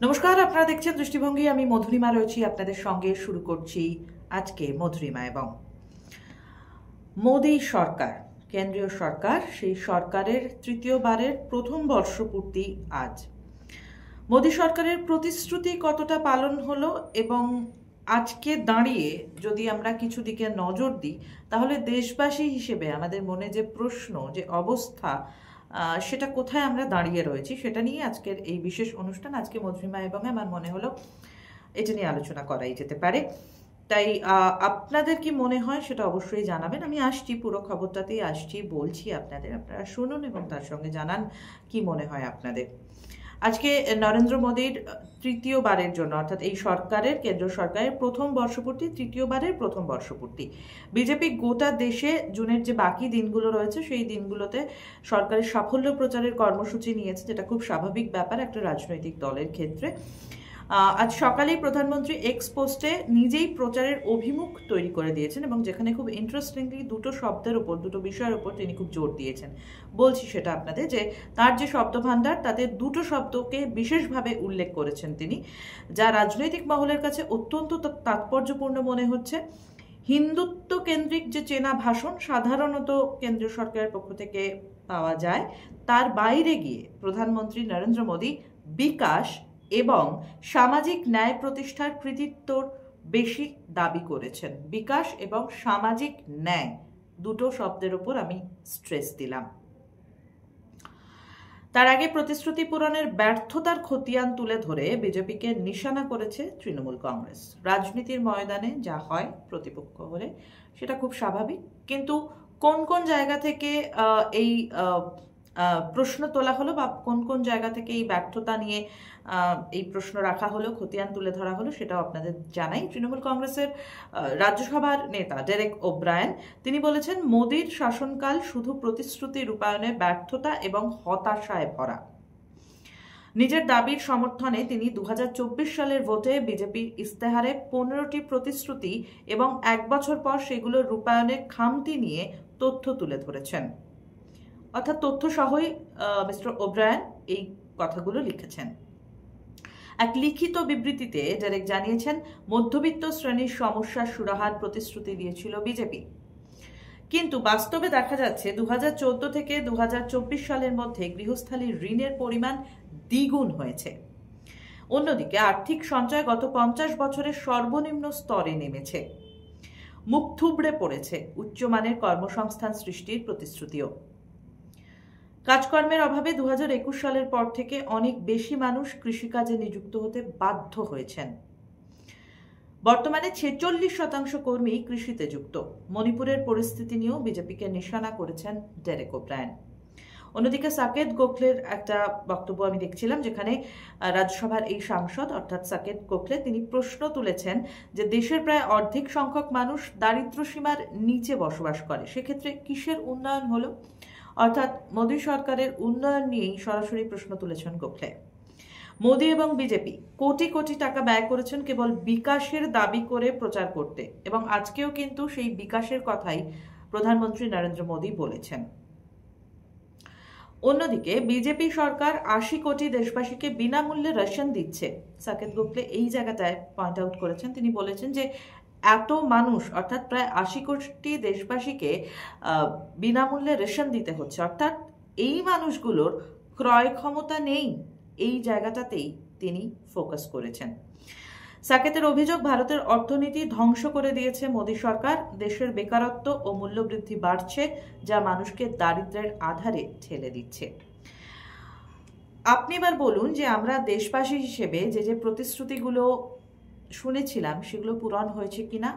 নমস্কার, আপনারা দেখছেন দৃষ্টিভঙ্গি। আমি মধুরিমা রয়েছি আপনাদের সঙ্গে। শুরু করছি আজকে মধুরিমা। এবং মোদী সরকার, কেন্দ্রীয় সরকার, সেই সরকারের তৃতীয়বারের প্রথম বর্ষপূর্তি আজ। মোদী সরকারের প্রতিশ্রুতি কতটা পালন হলো এবং আজকে দাঁড়িয়ে যদি আমরা কিছু দিকে নজর দিই, তাহলে দেশবাসী হিসেবে আমাদের মনে যে প্রশ্ন, যে অবস্থা, সেটা কোথায় আমরা দাঁড়িয়ে রয়েছি, সেটা নিয়ে আজকের এই বিশেষ অনুষ্ঠান। আজকে মধুরিমা এবং আমার মনে হলো এটা নিয়ে আলোচনা করাই যেতে পারে। তাই আপনাদের কি মনে হয় সেটা অবশ্যই জানাবেন। আমি আসছি, পুরো খবরটাতেই আসছি, বলছি আপনাদের, আপনারা শুনুন এবং তার সঙ্গে জানান কি মনে হয় আপনাদের। আজকে নরেন্দ্র মোদীর তৃতীয়বারের জন্য, অর্থাৎ এই সরকারের, কেন্দ্র সরকারের প্রথম বর্ষপূর্তি, তৃতীয়বারের প্রথম বর্ষপূর্তি। বিজেপি গোটা দেশে জুনের যে বাকি দিনগুলো রয়েছে সেই দিনগুলোতে সরকারের সাফল্য প্রচারের কর্মসূচি নিয়েছে, যেটা খুব স্বাভাবিক ব্যাপার একটা রাজনৈতিক দলের ক্ষেত্রে। আজ সকালেই প্রধানমন্ত্রী এক্স পোস্টে নিজেই প্রচারের অভিমুখ তৈরি করে দিয়েছেন এবং যেখানে খুব ইন্টারেস্টিংলি দুটো শব্দের উপর, দুটো বিষয়ের উপর তিনি খুব জোর দিয়েছেন। বলছি সেটা আপনাদের, যে তার যে শব্দভাণ্ডার, তাতে দুটো শব্দকে বিশেষভাবে উল্লেখ করেছেন তিনি, যা রাজনৈতিক মহলের কাছে অত্যন্ত তাৎপর্যপূর্ণ মনে হচ্ছে। হিন্দুত্ব কেন্দ্রিক যে চেনা ভাষণ সাধারণত কেন্দ্রীয় সরকারের পক্ষ থেকে পাওয়া যায়, তার বাইরে গিয়ে প্রধানমন্ত্রী নরেন্দ্র মোদী বিকাশ এবং সামাজিক ন্যায় প্রতিষ্ঠার কৃতিত্বর বেশি দাবি করেছেন। বিকাশ এবং সামাজিক ন্যায়, দুটো শব্দের উপর আমি স্ট্রেস দিলাম। তার আগে প্রতিশ্রুতি পূরণের ব্যর্থতার খতিয়ান তুলে ধরে বিজেপিকে নিশানা করেছে তৃণমূল কংগ্রেস। রাজনীতির ময়দানে যা হয় প্রতিপক্ষ হলে, সেটা খুব স্বাভাবিক, কিন্তু কোন কোন জায়গা থেকে এই প্রশ্ন তোলা হলো বা কোন কোন জায়গা থেকে এই ব্যর্থতা নিয়ে এই প্রশ্ন রাখা হলো, খতিয়ান তুলে ধরা হলো, সেটাও আপনাদের জানাই। তৃণমূল কংগ্রেসের রাজ্যসভার নেতা ডেরেক ওব্রায়েন, তিনি বলেছেন মোদীর শাসনকাল শুধু প্রতিশ্রুতি রূপায়ণে ব্যর্থতা এবং হতাশায় ভরা। নিজের দাবির সমর্থনে তিনি 2024 সালের ভোটে বিজেপির ইস্তেহারে 15টি প্রতিশ্রুতি এবং 1 বছর পর সেগুলোর রূপায়ণের খামতি নিয়ে তথ্য তুলে ধরেছেন। অর্থাৎ তথ্য সহই মিস্টার ওব্রায়েন এই কথাগুলো লিখেছেন। এক লিখিত বিবৃতিতে ডেরেক জানিয়েছেন, মধ্যবিত্ত শ্রেণীর সমস্যার সুরাহার প্রতিশ্রুতি দিয়েছিল বিজেপি, কিন্তু বাস্তবে দেখা যাচ্ছে 2014 থেকে 2024 সালের মধ্যে গৃহস্থালীর ঋণের পরিমাণ দ্বিগুণ হয়েছে। অন্যদিকে আর্থিক সঞ্চয় গত 50 বছরের সর্বনিম্ন স্তরে নেমেছে। মুখ থুবড়ে পড়েছে উচ্চমানের কর্মসংস্থান সৃষ্টির প্রতিশ্রুতিও। কাজকর্মের অভাবে 2021 সালের পর থেকে অনেক বেশি মানুষ কৃষিকাজে নিযুক্ত হতে বাধ্য হয়েছেন। বর্তমানে 46% কর্মী কৃষিতে যুক্ত। মণিপুরের পরিস্থিতি নিয়েও বিজেপিকে নিশানা করেছেন ডেরেক ওব্রায়েন। অন্যদিকে সাকেত গোখলের একটা বক্তব্য আমি দেখছিলাম, যেখানে রাজ্যসভার এই সাংসদ অর্থাৎ সাকেত গোখলে, তিনি প্রশ্ন তুলেছেন যে দেশের প্রায় অর্ধেক সংখ্যক মানুষ দারিদ্র্য সীমার নিচে বসবাস করে, সেক্ষেত্রে কিসের উন্নয়ন হলো? অর্থাৎ মোদী সরকারের উন্নয়ন নিয়েই সরাসরি প্রশ্ন তুলেছেন গোখলে। মোদী এবং বিজেপি কোটি কোটি টাকা ব্যয় করেছেন কেবল বিকাশের দাবি করে প্রচার করতে, এবং আজকেও কিন্তু সেই বিকাশের কথাই প্রধানমন্ত্রী নরেন্দ্র মোদী বলেছেন। অন্যদিকে বিজেপি সরকার 80 কোটি দেশবাসীকে বিনামূল্যে রেশন দিচ্ছে। সাকেত গোখলে এই জায়গাটায় পয়েন্ট আউট করেছেন। তিনি বলেছেন যে এত মানুষ, অর্থাৎ প্রায় 80 কোটি দেশবাসীকে বিনামূল্যে রেশন দিতে হচ্ছে, অর্থাৎ এই মানুষগুলোর ক্রয় ক্ষমতা নেই। এই জায়গাটাতেই তিনি ফোকাস করেছেন। সাকেতের অভিযোগ, ভারতের অর্থনীতি ধ্বংস করে দিয়েছে মোদী সরকার। দেশের বেকারত্ব ও মূল্যবৃদ্ধি বাড়ছে, যা মানুষকে দারিদ্র্যের আধারে ঠেলে দিচ্ছে। আপনি এবার বলুন যে আমরা দেশবাসী হিসেবে যে যে প্রতিশ্রুতিগুলো শুনেছিলাম সেগুলো পূরণ হয়েছে কিনা,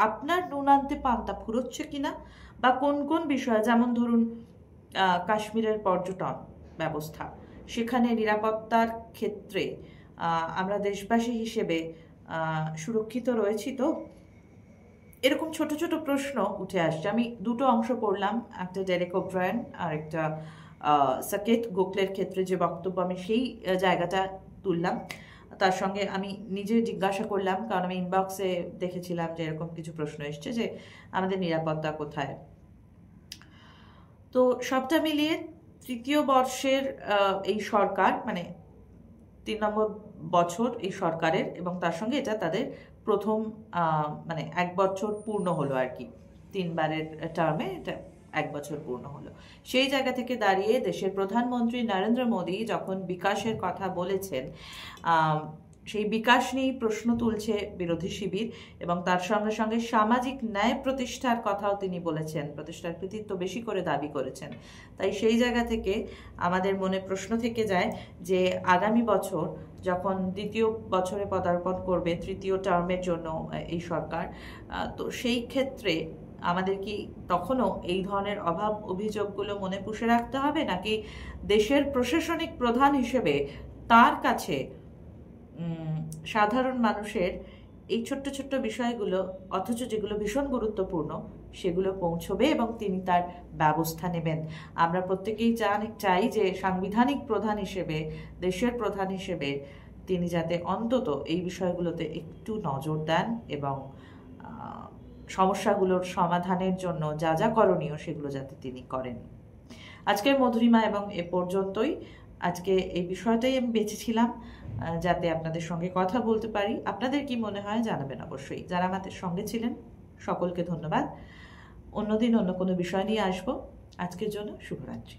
আপনার নুনান্তে পান্তা ফুরোচ্ছে কিনা, বা কোন কোন বিষয়, যেমন ধরুন কাশ্মীরের পর্যটন ব্যবস্থা, সেখানে নিরাপত্তার ক্ষেত্রে আমরা দেশবাসী হিসেবে সুরক্ষিত রয়েছি তো? এরকম ছোট ছোট প্রশ্ন উঠে আসছে। আমি দুটো অংশ পড়লাম, একটা ডেরেক ওব্রায়েন আর একটা সাকেত গোখলের ক্ষেত্রে যে বক্তব্য, আমি সেই জায়গাটা তুললাম। তার সঙ্গে আমি নিজে জিজ্ঞাসা করলাম, কারণ আমি ইনবক্সে দেখেছিলাম যে এরকম কিছু প্রশ্ন এসছে যে আমাদের নিরাপত্তা কোথায়। তো সবটা মিলিয়ে তৃতীয় বর্ষের এই সরকার, মানে 3 নম্বর বছর এই সরকারের, এবং তার সঙ্গে এটা তাদের প্রথম 1 বছর পূর্ণ হলো আর কি। 3 বারের টার্মে এটা 1 বছর পূর্ণ হলো। সেই জায়গা থেকে দাঁড়িয়ে দেশের প্রধানমন্ত্রী নরেন্দ্র মোদী যখন বিকাশের কথা বলেছেন, সেই বিকাশ নিয়েই প্রশ্ন তুলছে বিরোধী শিবির, এবং তার সঙ্গে সঙ্গে সামাজিক ন্যায় প্রতিষ্ঠার কথাও তিনি বলেছেন, প্রতিষ্ঠার কৃতিত্ব বেশি করে দাবি করেছেন। তাই সেই জায়গা থেকে আমাদের মনে প্রশ্ন থেকে যায় যে আগামী বছর যখন দ্বিতীয় বছরে পদার্পণ করবে, তৃতীয় টার্মের জন্য এই সরকার, তো সেই ক্ষেত্রে আমাদের কি তখনও এই ধরনের অভাব অভিযোগগুলো মনে পুষে রাখতে হবে, নাকি দেশের প্রশাসনিক প্রধান হিসেবে তার কাছে সাধারণ মানুষের এই ছোট্ট ছোট্ট বিষয়গুলো, অথচ যেগুলো ভীষণ গুরুত্বপূর্ণ, সেগুলো পৌঁছবে এবং তিনি তার ব্যবস্থা নেবেন? আমরা প্রত্যেকেই চাই যে সাংবিধানিক প্রধান হিসেবে, দেশের প্রধান হিসেবে তিনি যাতে অন্তত এই বিষয়গুলোতে একটু নজর দেন এবং সমস্যাগুলোর সমাধানের জন্য যা যা করণীয় সেগুলো যাতে তিনি করেন। আজকের মধুরিমা এবং এ পর্যন্তই। আজকে এই বিষয়টাই আমি বেঁচেছিলাম যাতে আপনাদের সঙ্গে কথা বলতে পারি। আপনাদের কি মনে হয় জানাবেন অবশ্যই। যারা আমাদের সঙ্গে ছিলেন সকলকে ধন্যবাদ। অন্যদিন অন্য কোনো বিষয় নিয়ে আসবো। আজকের জন্য শুভরাত্রি।